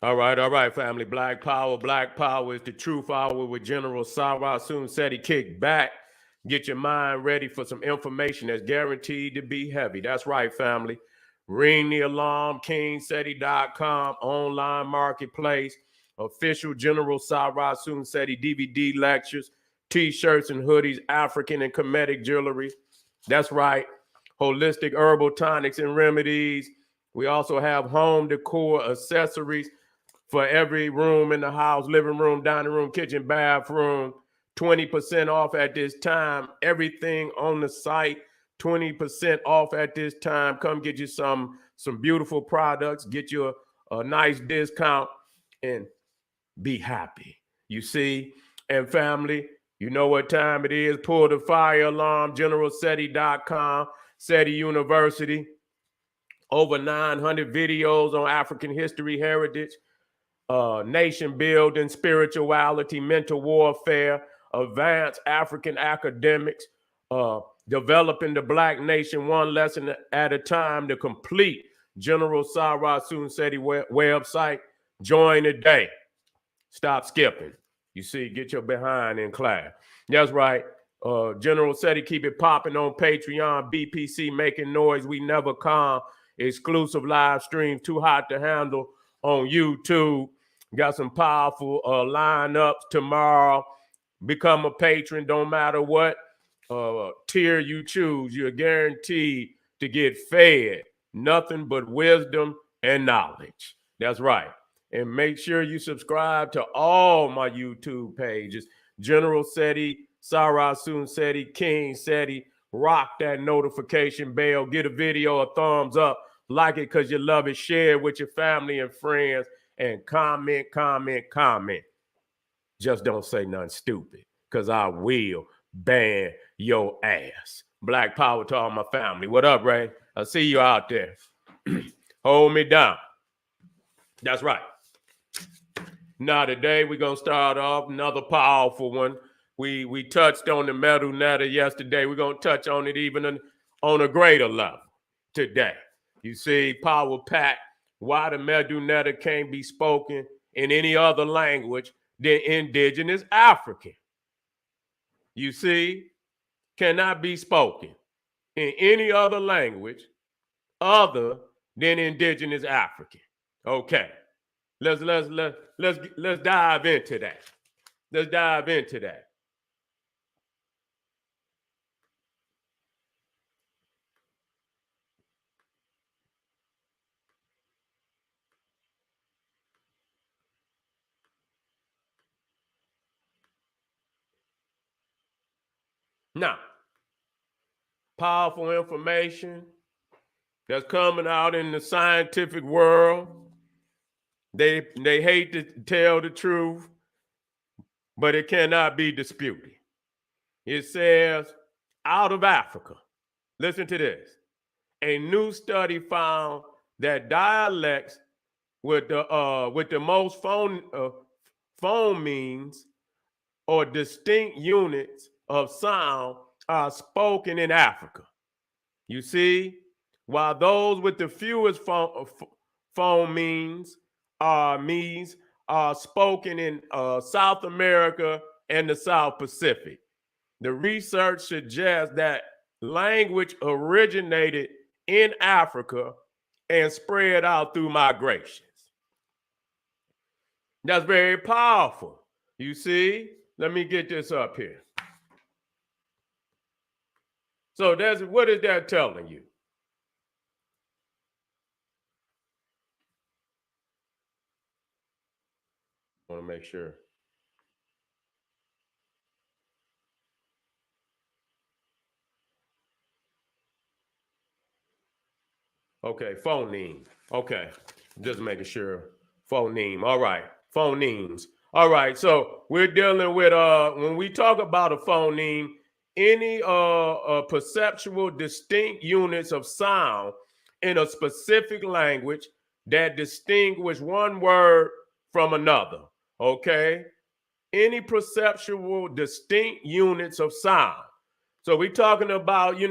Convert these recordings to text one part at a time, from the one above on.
All right, family. Black Power. Black Power is the truth hour with General Sarah Soon said he kicked back. Get your mind ready for some information that's guaranteed to be heavy. That's right, family. Ring the alarm, KingSeti.com, online marketplace, official General Sarah Soon said he DVD lectures, t-shirts and hoodies, African and Kemetic jewelry. That's right. Holistic herbal tonics and remedies. We also have home decor accessories for every room in the house, living room, dining room, kitchen, bathroom. 20% off at this time. Everything on the site, 20% off at this time. Come get you some beautiful products, get you a nice discount, and be happy. You see? And family, you know what time it is. Pull the fire alarm, generalseti.com, SETI University. Over 900 videos on African history, heritage, nation building, spirituality, mental warfare, advanced African academics, developing the Black nation one lesson at a time. The complete General Sarah Soon Seti website. Join today. Stop skipping. You see, get your behind in class. That's right. General Seti keep it popping on Patreon, BPC making noise. We never calm. Exclusive live stream, too hot to handle on YouTube. Got some powerful lineups tomorrow. Become a patron, don't matter what tier you choose. You're guaranteed to get fed nothing but wisdom and knowledge. That's right. And make sure you subscribe to all my YouTube pages. General Seti, Sarah Soon Seti, King Seti. Rock that notification bell. Get a video a thumbs up. Like it because you love it. Share it with your family and friends. And comment. Just don't say nothing stupid because I will ban your ass. Black power to all my family. What up, Ray? I see you out there. Hold me down. That's right. Now today we're going to start off another powerful one. We touched on the Medu Netta yesterday. We're going to touch on it even on a greater level today. You see, power pack, why the Medu Netta can't be spoken in any other language than indigenous African. You see, cannot be spoken in any other language other than indigenous African. Okay. Let's dive into that. Let's dive into that. Now, powerful information that's coming out in the scientific world. They hate to tell the truth, but it cannot be disputed. It says, out of Africa, listen to this. A new study found that dialects with the most phonemes or distinct units of sound are spoken in Africa. You see, while those with the fewest phonemes are spoken in South America and the South Pacific. The research suggests that language originated in Africa and spread out through migrations. That's very powerful. You see, let me get this up here. So what is that telling you? I want to make sure. Okay, phoneme. Okay, just making sure. Phoneme. All right, phonemes. All right, so we're dealing with when we talk about a phoneme, any perceptual distinct units of sound in a specific language that distinguish one word from another. Okay, any perceptual distinct units of sound. So we're talking about,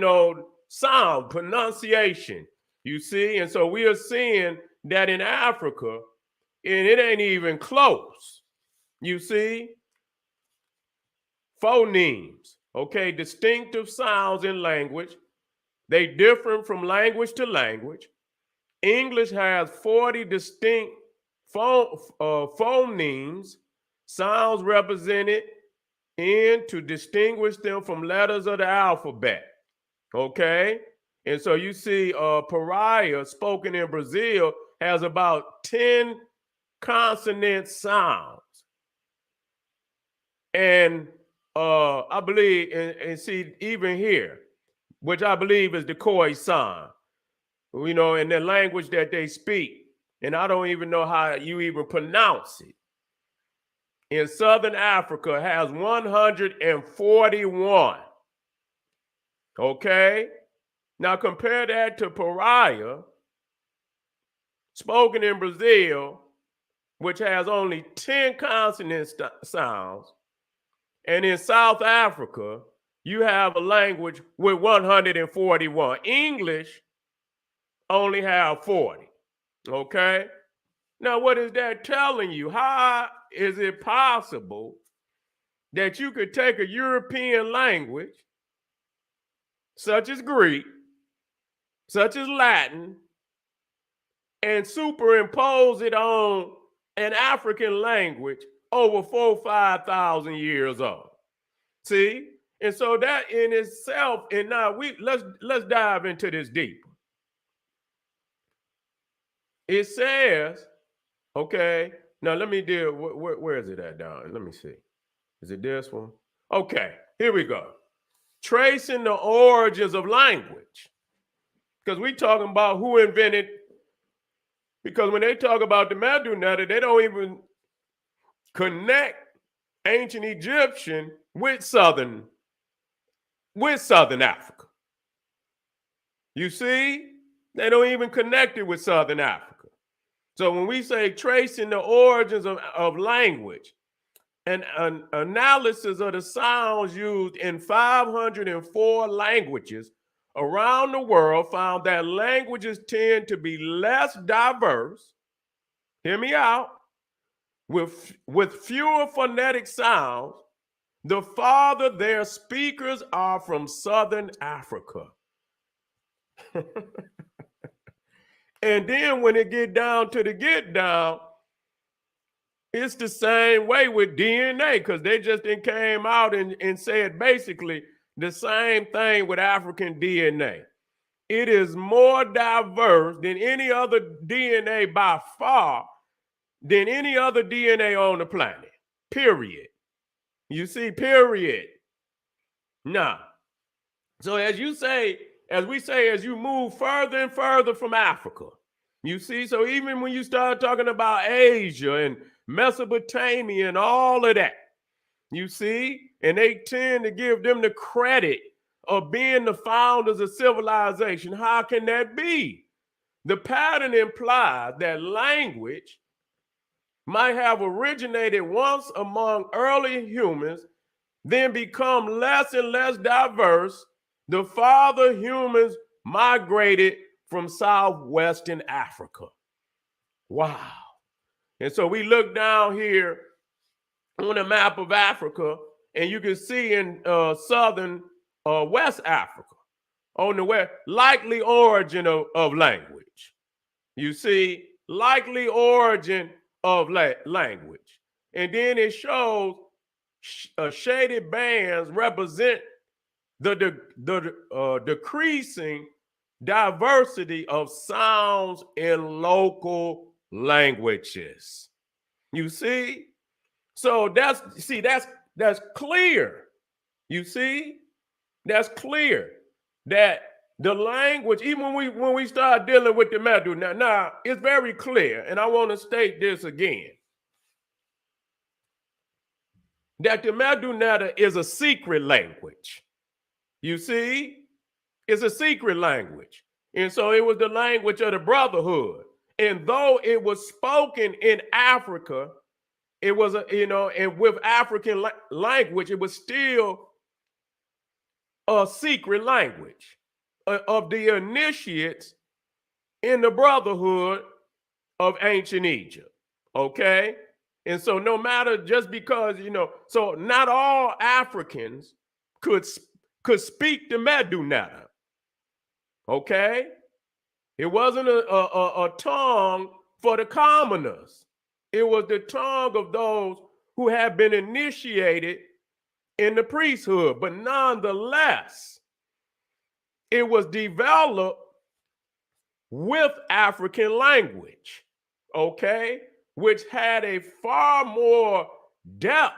sound, pronunciation, you see? And so we are seeing that in Africa, and it ain't even close. You see? Phonemes, okay, distinctive sounds in language. They differ from language to language. English has 40 distinct phonemes, sounds represented in to distinguish them from letters of the alphabet. Okay? And so you see pariah spoken in Brazil has about 10 consonant sounds. And I believe, and see, even here, which I believe is the Khoisan, you know, in the language that they speak. And I don't even know how you even pronounce it. In Southern Africa has 141. Okay? Now compare that to pariah, spoken in Brazil, which has only 10 consonant sounds. And in South Africa, you have a language with 141. English only have 40. Okay? Now, what is that telling you? How is it possible that you could take a European language, such as Greek, such as Latin, and superimpose it on an African language over 4,000 or 5,000 years old? See? And so that in itself, and now let's dive into this deeper. It says, okay, now let me deal, where is it at down? Let me see. Is it this one? Okay, here we go. Tracing the origins of language. Because we talking about who invented, because when they talk about the Medu, they don't even connect ancient Egyptian with Southern Africa. You see? They don't even connect it with Southern Africa. So when we say tracing the origins of language, an analysis of the sounds used in 504 languages around the world found that languages tend to be less diverse, hear me out, with fewer phonetic sounds, the farther their speakers are from Southern Africa. And then when it get down to the get down, it's the same way with DNA, because they just came out and said basically the same thing with African DNA. It is more diverse than any other DNA by far, than any other DNA on the planet, period. You see, period. Now, so as we say, as you move further and further from Africa, you see, so even when you start talking about Asia and Mesopotamia and all of that, you see, and they tend to give them the credit of being the founders of civilization. How can that be? The pattern implies that language might have originated once among early humans, then become less and less diverse the farther humans migrated from southwestern Africa. Wow. And so we look down here on the map of Africa, and you can see in southern West Africa, on the west, likely origin of language. You see, likely origin of language. And then it shows shaded bands represent the decreasing diversity of sounds in local languages. You see? So that's clear. You see? That's clear that the language, even when we start dealing with the Medu, now it's very clear, and I want to state this again, that the Medu is a secret language. You see? It's a secret language. And so it was the language of the brotherhood. And though it was spoken in Africa, it was, and with African language, it was still a secret language of the initiates in the brotherhood of ancient Egypt. Okay. And so no matter, just because, so not all Africans could speak the Medu Nata. Okay. It wasn't a tongue for the commoners. It was the tongue of those who had been initiated in the priesthood. But nonetheless, it was developed with African language, okay, which had a far more depth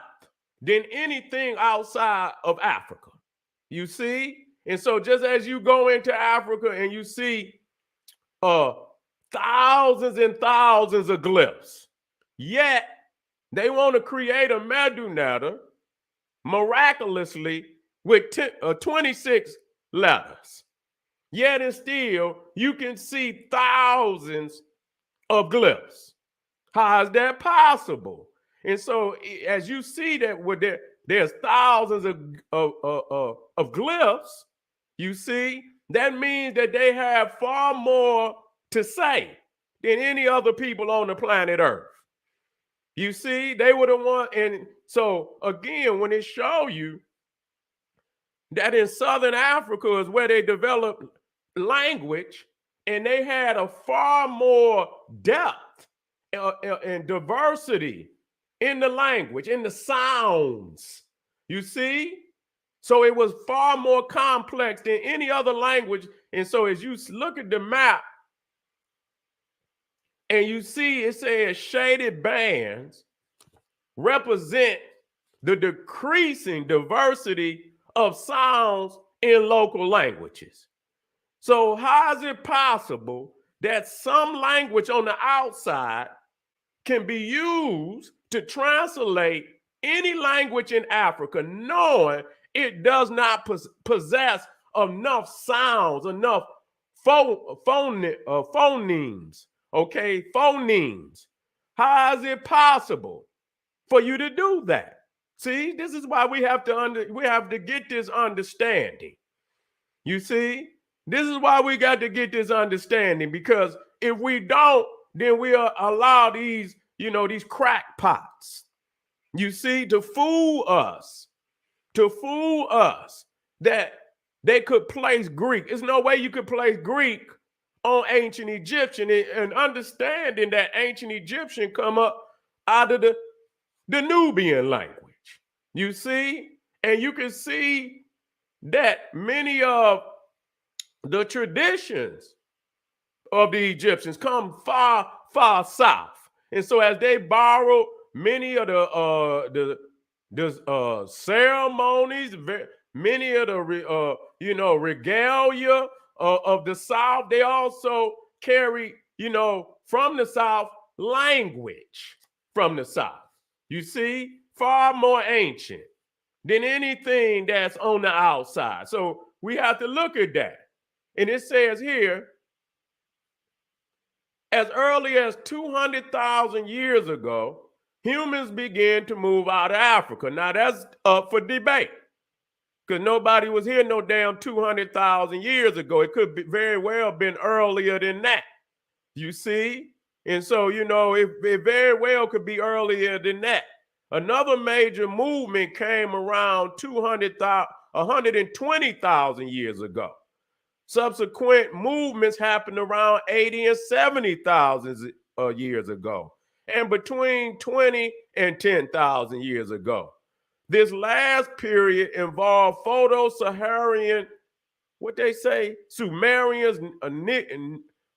than anything outside of Africa. You see? And so just as you go into Africa and you see thousands and thousands of glyphs, yet they want to create a Medu Nata miraculously with 26 letters. Yet and still, you can see thousands of glyphs. How is that possible? And so, as you see that there's thousands of glyphs, you see, that means that they have far more to say than any other people on the planet Earth. You see, they were the one. And so, again, when it show you that in Southern Africa is where they developed language, and they had a far more depth and diversity in the language, in the sounds, you see? So it was far more complex than any other language. And so as you look at the map and you see it says shaded bands represent the decreasing diversity of sounds in local languages. So how is it possible that some language on the outside can be used to translate any language in Africa, knowing it does not possess enough sounds, enough phonemes, okay, phonemes? How is it possible for you to do that? See, this is why we have to get this understanding. You see, this is why we got to get this understanding, because if we don't, then we allow these, these crackpots, you see, to fool us that they could place Greek. There's no way you could place Greek on ancient Egyptian, and understanding that ancient Egyptian come up out of the Nubian language, you see, and you can see that many of the traditions of the Egyptians come far, far south. And so as they borrowed many of the ceremonies, many of the regalia of the South, they also carry, from the South, language from the South. You see, far more ancient than anything that's on the outside. So we have to look at that. And it says here, as early as 200,000 years ago, humans began to move out of Africa. Now that's up for debate, because nobody was here no damn 200,000 years ago. It could be very well been earlier than that, you see? And so, it very well could be earlier than that. Another major movement came around 120,000 years ago. Subsequent movements happened around 80 and 70,000 years ago, and between 20 and 10,000 years ago. This last period involved Proto-Saharan, what they say, Sumerians,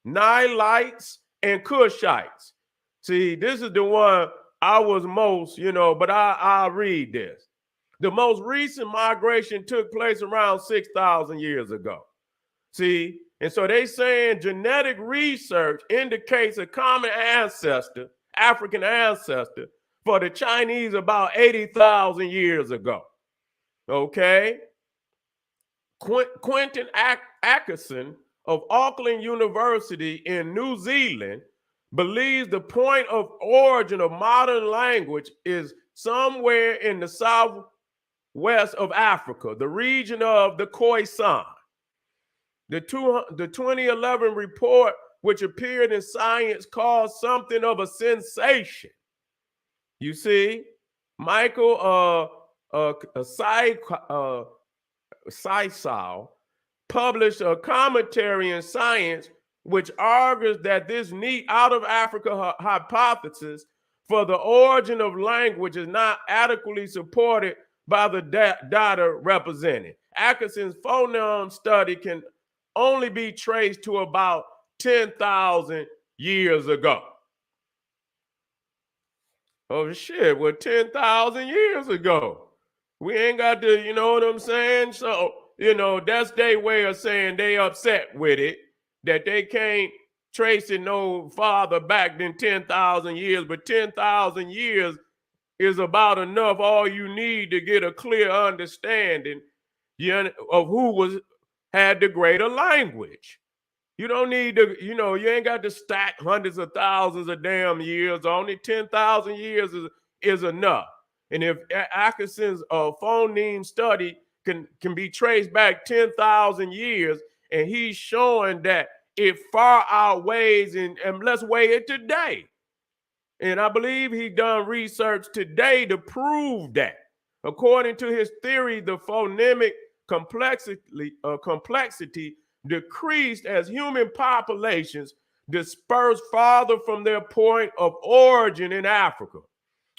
Niletes, and Cushites. See, this is the one I was most, but I'll read this. The most recent migration took place around 6,000 years ago. See, and so they saying genetic research indicates a common ancestor, African ancestor, for the Chinese about 80,000 years ago. Okay. Quentin Atkinson of Auckland University in New Zealand believes the point of origin of modern language is somewhere in the southwest of Africa, the region of the Khoisan. The 2011 report which appeared in science caused something of a sensation. You see, Michael Sisal published a commentary in Science which argues that this neat out of Africa hypothesis for the origin of language is not adequately supported by the data represented. Atkinson's phoneme study can only be traced to about 10,000 years ago. Oh shit, well, 10,000 years ago. We ain't got to, you know what I'm saying? So, you know, that's their way of saying they upset with it, that they can't trace it no farther back than 10,000 years, but 10,000 years is about enough, all you need to get a clear understanding of who had the greater language. You don't need to, you know, you ain't got to stack hundreds of thousands of damn years. Only 10,000 years is enough. And if Atkinson's phoneme study can be traced back 10,000 years, and he's showing that it far outweighs, and let's weigh it today. And I believe he done research today to prove that. According to his theory, the phonemic complexity decreased as human populations dispersed farther from their point of origin in Africa.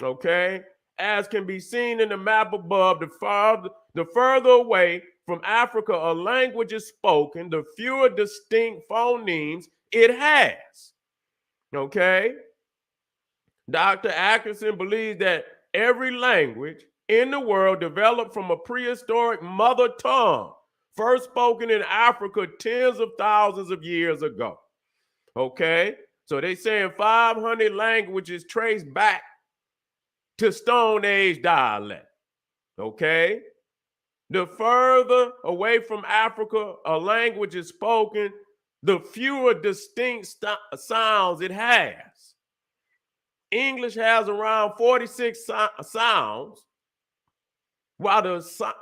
Okay? As can be seen in the map above, the further away from Africa a language is spoken, the fewer distinct phonemes it has. Okay? Dr. Atkinson believes that every language in the world developed from a prehistoric mother tongue, first spoken in Africa tens of thousands of years ago. Okay? So they saying 500 languages trace back to Stone Age dialect. Okay? The further away from Africa a language is spoken, the fewer distinct sounds it has. English has around 46 sounds, while the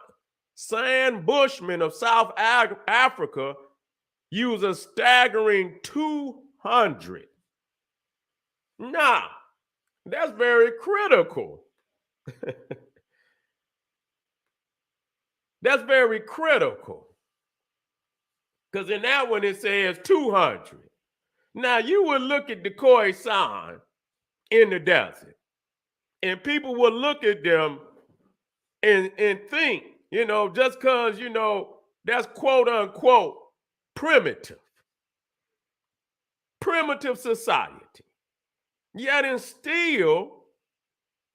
San Bushmen of South Africa use a staggering 200. Now, that's very critical. That's very critical. Because in that one it says 200. Now, you would look at the Khoisan in the desert, and people will look at them and think, you know, just because, you know, that's quote unquote primitive society. Yet and still,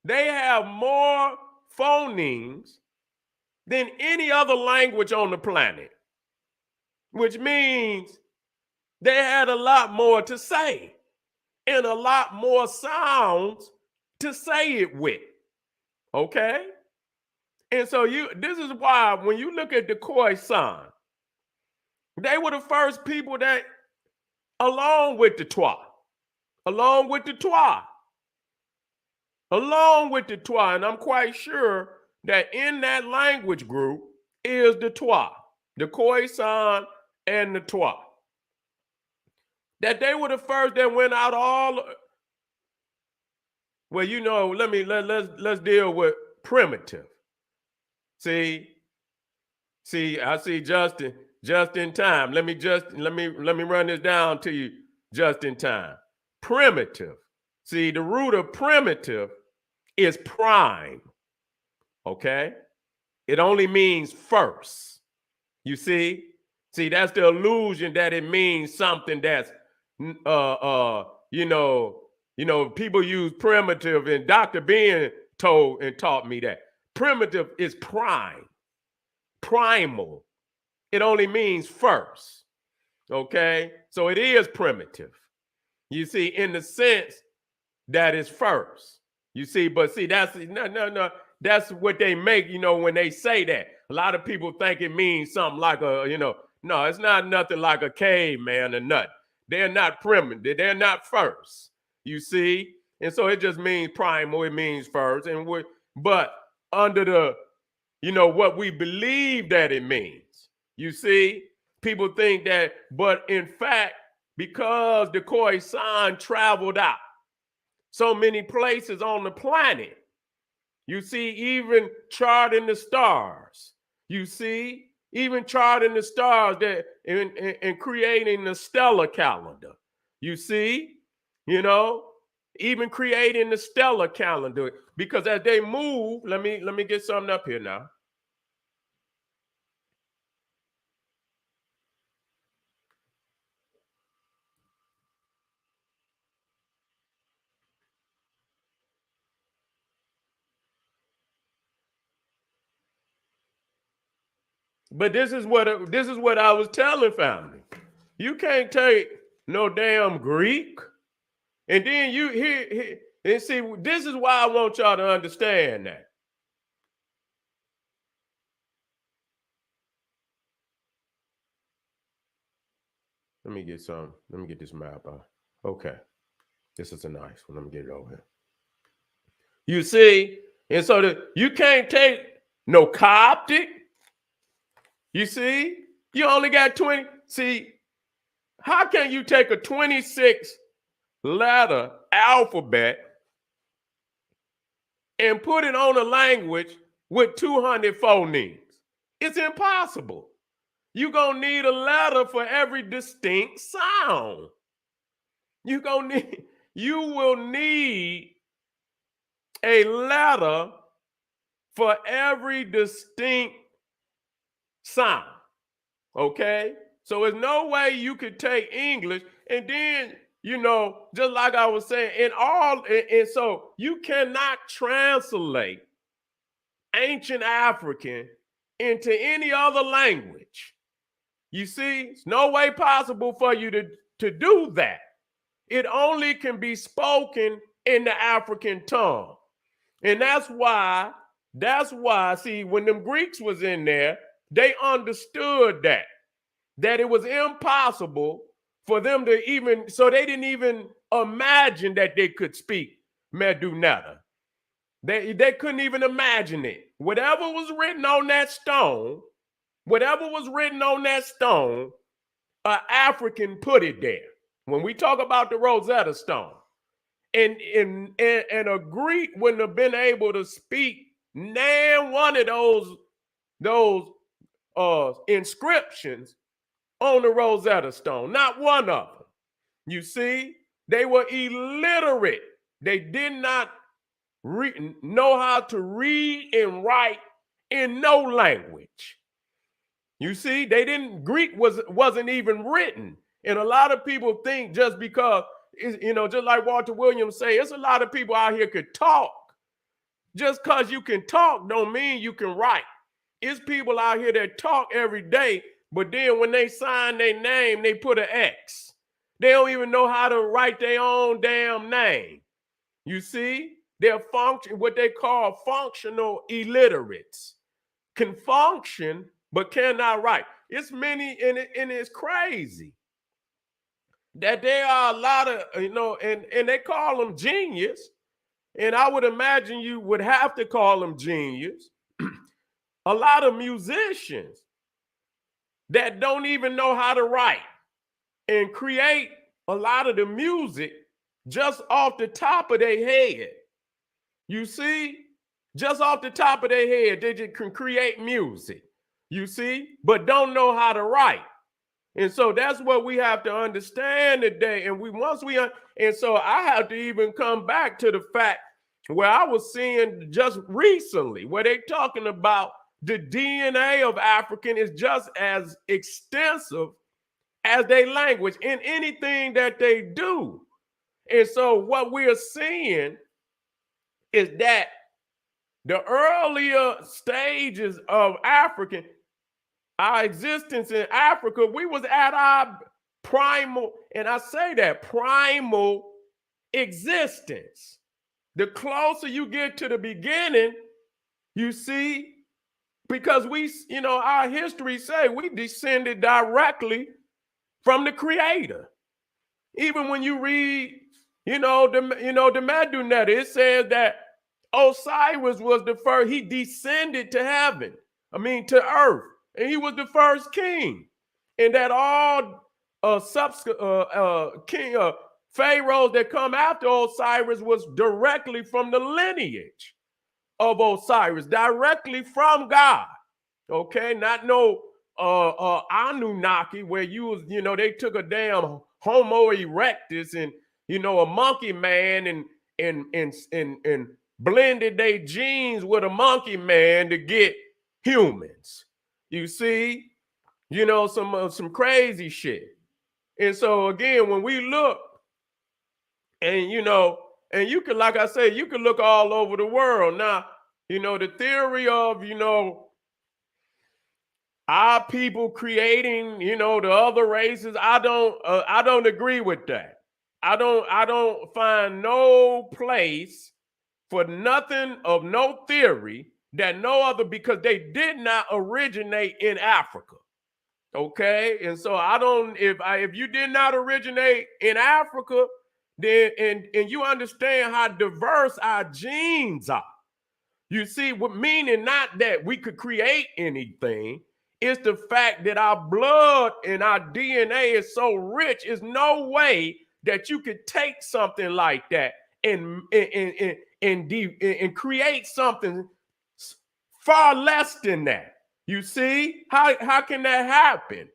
they have more phonemes than any other language on the planet, which means they had a lot more to say and a lot more sounds to say it with. Okay? And so this is why when you look at the Khoisan, they were the first people that, along with the Twa, and I'm quite sure that in that language group is the Twa, the Khoisan and the Twa. That they were the first that went out all. Well, you know, let's deal with primitive. See, I see Justin just in time. Let me run this down to you just in time. Primitive. See, the root of primitive is prime. Okay? It only means first. You see? See, that's the illusion that it means something that's people use primitive, and Dr. Ben told and taught me that primitive is prime, primal. It only means first. Okay, so it is primitive. You see, in the sense that it's first. You see, but see, that's no. That's what they make. You know, when they say that, a lot of people think it means something like no, it's not nothing like a caveman or nothing. They're not primitive. They're not first. You see? And so it just means primal. It means first. But under the, what we believe that it means. You see? People think that, but in fact, because the Khoisan traveled out so many places on the planet. You see, even charting the stars. You see, even charting the stars that in creating the stellar calendar. You see, you know, even creating the stellar calendar, because as they move, let me get something up here now. But this is what I was telling family. You can't take no damn Greek, and then you here and see. This is why I want y'all to understand that. Let me get this map out. Okay, this is a nice one. Let me get it over here. You see, and so you can't take no Coptic. You see, you only got 20. See, how can you take a 26 letter alphabet and put it on a language with 200 phonemes? It's impossible. You're going to need a letter for every distinct sound. You will need a letter for every distinct sound. Okay? So there's no way you could take English and then, you know, just like I was saying, and so you cannot translate ancient African into any other language. You see, it's no way possible for you to do that. It only can be spoken in the African tongue. And that's why, see, when them Greeks was in there, they understood that it was impossible for them to even, so they didn't even imagine that they could speak Medu. They couldn't even imagine it. Whatever was written on that stone, an African put it there. When we talk about the Rosetta Stone, and a Greek wouldn't have been able to speak nan one of those inscriptions on the Rosetta Stone, not one of them. You see, they were illiterate. They did not know how to read and write in no language. You see, Greek wasn't even written. And a lot of people think just because, you know, just like Walter Williams say, it's a lot of people out here could talk. Just because you can talk don't mean you can write. It's people out here that talk every day, but then when they sign their name, they put an X. They don't even know how to write their own damn name. You see, they're what they call functional illiterates. Can function, but cannot write. It's many, and it's crazy that there are a lot of, you know, and they call them genius. And I would imagine you would have to call them genius. A lot of musicians that don't even know how to write and create a lot of the music just off the top of their head. You see, just off the top of their head, they just can create music, you see, but don't know how to write. And so that's what we have to understand today. And so I have to even come back to the fact where I was seeing just recently, where they're talking about the DNA of African is just as extensive as their language in anything that they do. And so what we're seeing is that the earlier stages of African, our existence in Africa, we was at our primal, and I say that, primal existence. The closer you get to the beginning, you see, because we, you know, our history say we descended directly from the Creator. Even when you read, the Medu, it says that Osiris was the first, he descended to heaven, to earth, and he was the first king. And that all king pharaohs that come after Osiris was directly from the lineage of Osiris, directly from God. Okay, not no Anunnaki where they took a damn Homo erectus and a monkey man and blended their genes with a monkey man to get humans. You see, some crazy shit. And so again, when we look, and and you can, like I say, you can look all over the world. Now, the theory of our people creating, the other races, I don't agree with that. I don't find no place for nothing of no theory that no other, because they did not originate in Africa. Okay, and so I don't. If you did not originate in Africa, then and you understand how diverse our genes are. You see, what meaning not that we could create anything. It's the fact that our blood and our DNA is so rich. There's no way that you could take something like that and create something far less than that. You see, how can that happen?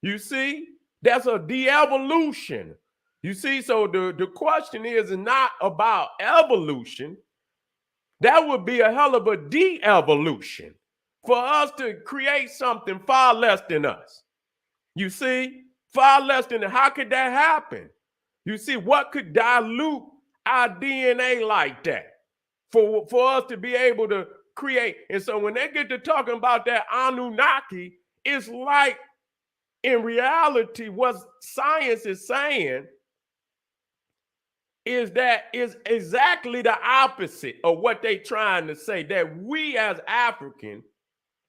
You see, that's a de-evolution. You see, so the question is not about evolution. That would be a hell of a de-evolution for us to create something far less than us. You see, far less than, how could that happen? You see, what could dilute our DNA like that for us to be able to create? And so when they get to talking about that Anunnaki, it's like, in reality, what science is saying is exactly the opposite of what they trying to say, that we as African,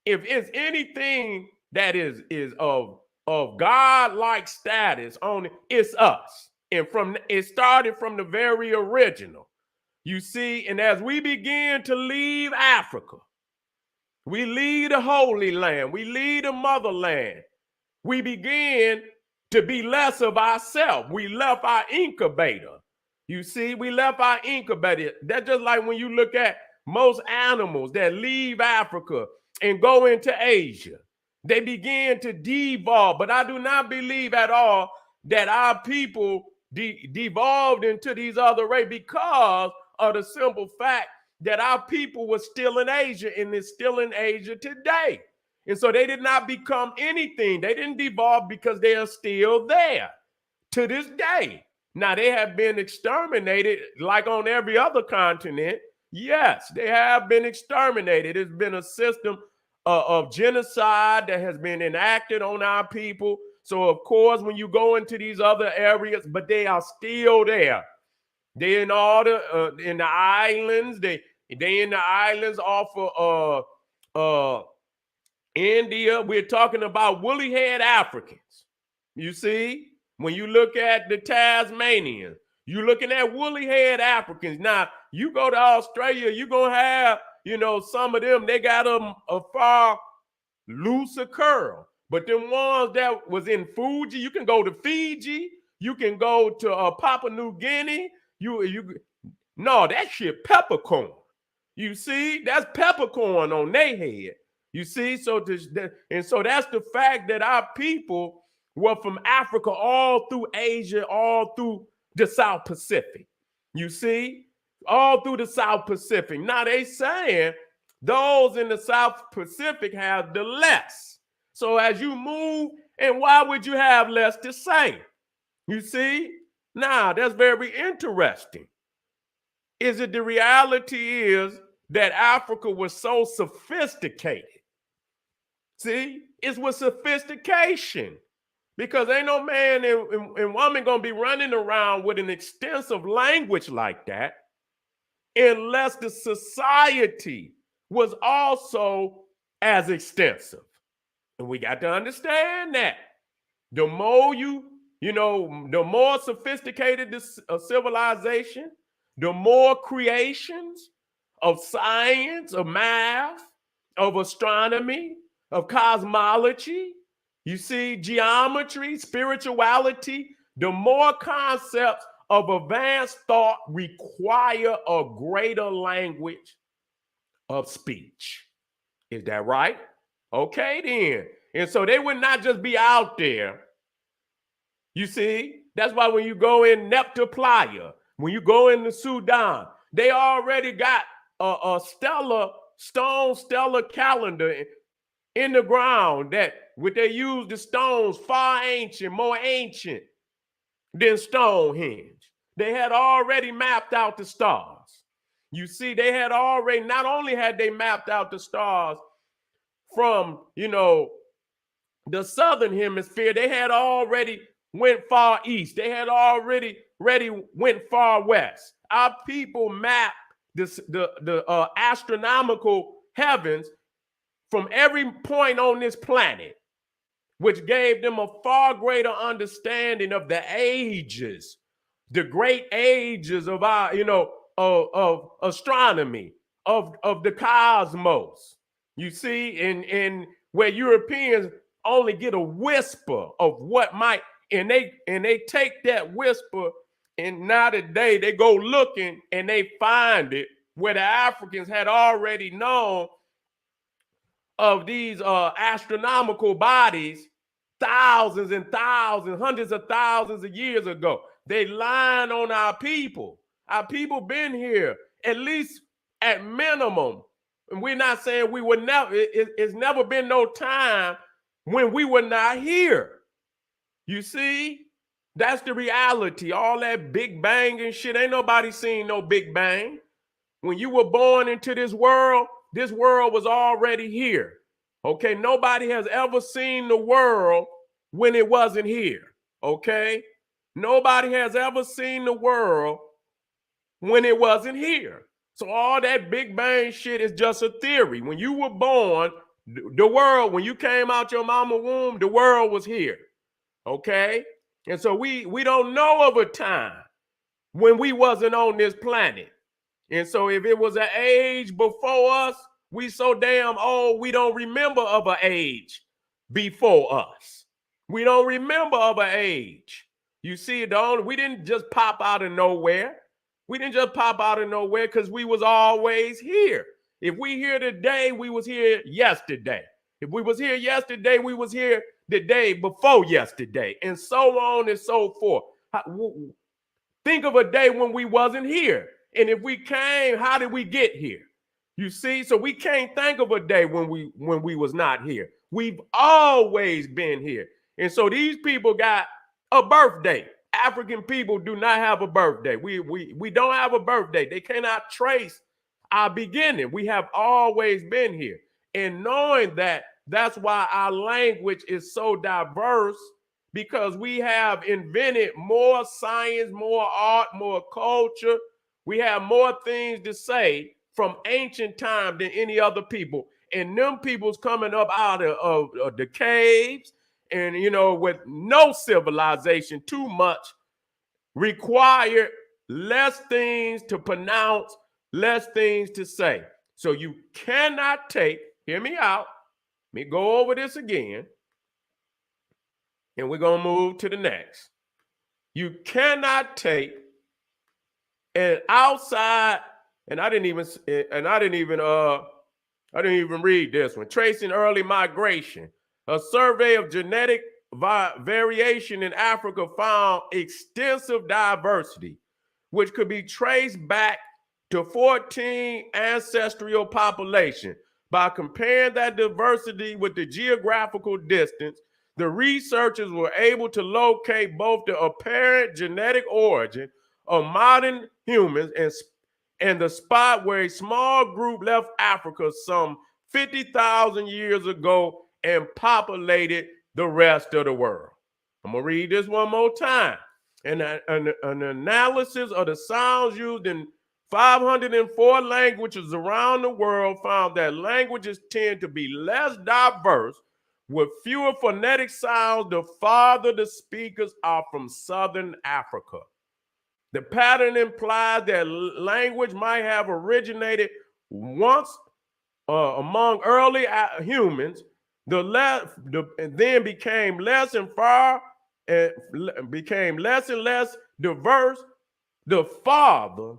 if it's anything that is of God-like status on it, it's us. And it started from the very original. You see, and as we begin to leave Africa, we leave the Holy Land, we leave the motherland, we begin to be less of ourselves. We left our incubator. You see, we left our incubator. That's just like when you look at most animals that leave Africa and go into Asia. They begin to devolve. But I do not believe at all that our people devolved into these other races, because of the simple fact that our people were still in Asia and is still in Asia today. And so they did not become anything. They didn't devolve because they are still there to this day. Now, they have been exterminated like on every other continent. Yes, they have been exterminated. It's been a system of genocide that has been enacted on our people. So, of course, when you go into these other areas, but they are still there. They're in all in the islands. They in the islands off of India. We're talking about woolly head Africans. You see, when you look at the Tasmanians, you're looking at woolly head Africans. Now, you go to Australia, you're going to have, some of them, they got a far looser curl. But them ones that was in Fuji, you can go to Fiji, you can go to Papua New Guinea. No, that shit peppercorn. You see, that's peppercorn on their head. You see, so that's the fact that our people were from Africa all through Asia, all through the South Pacific. You see, all through the South Pacific. Now they saying those in the South Pacific have the less. So as you move, and why would you have less to say? You see, now that's very interesting. Is it the reality is that Africa was so sophisticated? See, it's with sophistication, because ain't no man and woman gonna be running around with an extensive language like that unless the society was also as extensive. And we got to understand that the more the more sophisticated this civilization, the more creations of science, of math, of astronomy, of cosmology, You see, geometry, spirituality, the more concepts of advanced thought require a greater language of speech. Is that right? Okay, then. And so they would not just be out there. You see, that's why when you go in Nepta Playa, when you go in the Sudan, they already got a stellar calendar in the ground that would they use the stones far ancient, more ancient than Stonehenge. They had already mapped out the stars. You see, they had already, not only had they mapped out the stars from, the southern hemisphere, they had already went far east. They had already went far west. Our people mapped the astronomical heavens from every point on this planet, which gave them a far greater understanding of the ages, the great ages of our, of astronomy, of the cosmos. You see, and where Europeans only get a whisper of what might, and they take that whisper, and now today they go looking and they find it where the Africans had already known of these astronomical bodies thousands and thousands, hundreds of thousands of years ago. They lying on our people. Our people been here at least at minimum. And we're not saying we would never, it's never been no time when we were not here. You see, that's the reality. All that Big Bang and shit, ain't nobody seen no Big Bang. When you were born into this world was already here. Okay, nobody has ever seen the world when it wasn't here. Okay, nobody has ever seen the world when it wasn't here. So all that Big Bang shit is just a theory. When you were born, the world, when you came out your mama's womb, the world was here. Okay, and so we don't know of a time when we wasn't on this planet. And so if it was an age before us, we so damn old, we don't remember of an age before us. We don't remember of an age. You see, we didn't just pop out of nowhere. We didn't just pop out of nowhere because we was always here. If we here today, we was here yesterday. If we was here yesterday, we was here the day before yesterday, and so on and so forth. Think of a day when we wasn't here. And if we came, how did we get here? You see, so we can't think of a day when we was not here. We've always been here. And so these people got a birthday. African people do not have a birthday. We don't have a birthday. They cannot trace our beginning. We have always been here. And knowing that, that's why our language is so diverse, because we have invented more science, more art, more culture. We have more things to say from ancient time than any other people. And them people's coming up out of the caves and, with no civilization, too much, required less things to pronounce, less things to say. So you cannot take, hear me out, let me go over this again, and we're going to move to the next. You cannot take an outside, and I didn't even read this one. Tracing early migration. A survey of genetic variation in Africa found extensive diversity, which could be traced back to 14 ancestral populations. By comparing that diversity with the geographical distance, the researchers were able to locate both the apparent genetic origin of modern humans and the spot where a small group left Africa some 50,000 years ago and populated the rest of the world. I'm going to read this one more time. And an analysis of the sounds used in 504 languages around the world found that languages tend to be less diverse with fewer phonetic sounds the farther the speakers are from Southern Africa. The pattern implies that language might have originated once among early humans, and then became less and became less and less diverse, the farther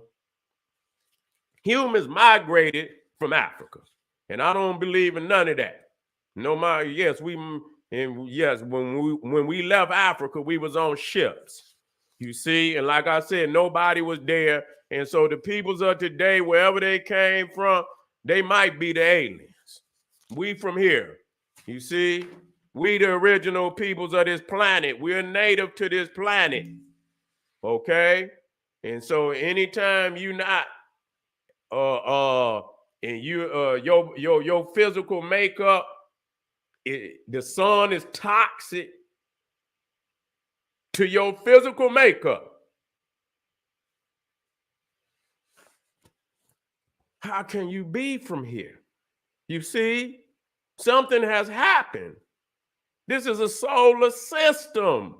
humans migrated from Africa. And I don't believe in none of that. No matter, yes, when we left Africa, we was on ships. You see, and like I said, nobody was there. And so the peoples of today, wherever they came from, they might be the aliens. We from here. You see, we the original peoples of this planet. We're native to this planet. Okay? And so anytime you not and your physical makeup, the sun is toxic to your physical makeup. How can you be from here? You see, something has happened. This is a solar system,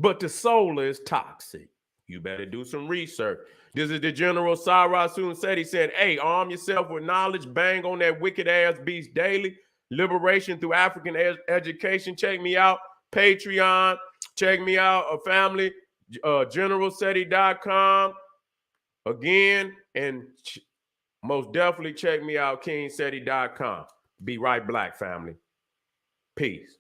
but the solar is toxic. You better do some research. This is the General Cyrus soon said. He said, hey, arm yourself with knowledge, bang on that wicked ass beast daily. Liberation through African education. Check me out. Patreon. Check me out. A family. GeneralSeti.com. Again, and most definitely check me out. KingSeti.com. Be right black, family. Peace.